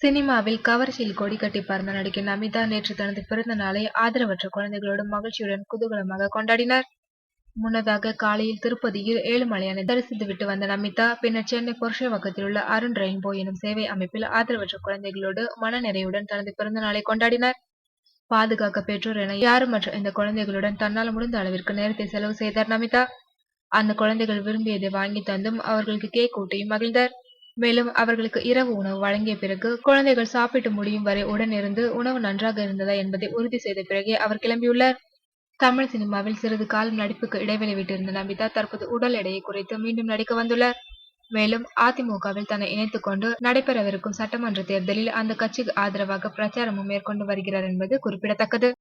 சினிமாவில் கவர்ச்சியில் கொடி கட்டி பறந்த நடிகை நமிதா நேற்று தனது பிறந்த நாளை ஆதரவற்ற குழந்தைகளோடு மகிழ்ச்சியுடன் குதூகலமாக கொண்டாடினார். முன்னதாக காலையில் திருப்பதியில் ஏழுமலையானை தரிசித்துவிட்டு வந்த நமிதா, பின்னர் சென்னை புரசைவாக்கத்தில் உள்ள அருண் ரெயின்போ எனும் சேவை அமைப்பில் ஆதரவற்ற குழந்தைகளோடு மனநிறைவுடன் தனது பிறந்த நாளை கொண்டாடினார். பாதுகாக்க பெற்றோர் என யாருமற்ற இந்த குழந்தைகளுடன் தன்னால் முடிந்த அளவிற்கு நேரத்தை செலவு செய்தார் நமிதா. அந்த குழந்தைகள் விரும்பியதை வாங்கி தந்தும் அவர்களுக்கு கேக் ஊட்டியும் மகிழ்ந்தார். மேலும் அவர்களுக்கு இரவு உணவு வழங்கிய பிறகு குழந்தைகள் சாப்பிட்டு முடியும் வரை உடனிருந்து உணவு நன்றாக இருந்ததா என்பதை உறுதி செய்த பிறகே அவர் கிளம்பியுள்ளார். தமிழ் சினிமாவில் சிறிது காலம் நடிப்புக்கு இடைவெளி விட்டிருந்த நமிதா தற்போது உடல் எடையை குறைத்து மீண்டும் நடிக்க வந்துள்ளார். மேலும் அதிமுகவில் தன்னை இணைத்துக் கொண்டு நடைபெறவிருக்கும் சட்டமன்ற தேர்தலில் அந்த கட்சிக்கு ஆதரவாக பிரச்சாரமும் மேற்கொண்டு வருகிறார் என்பது குறிப்பிடத்தக்கது.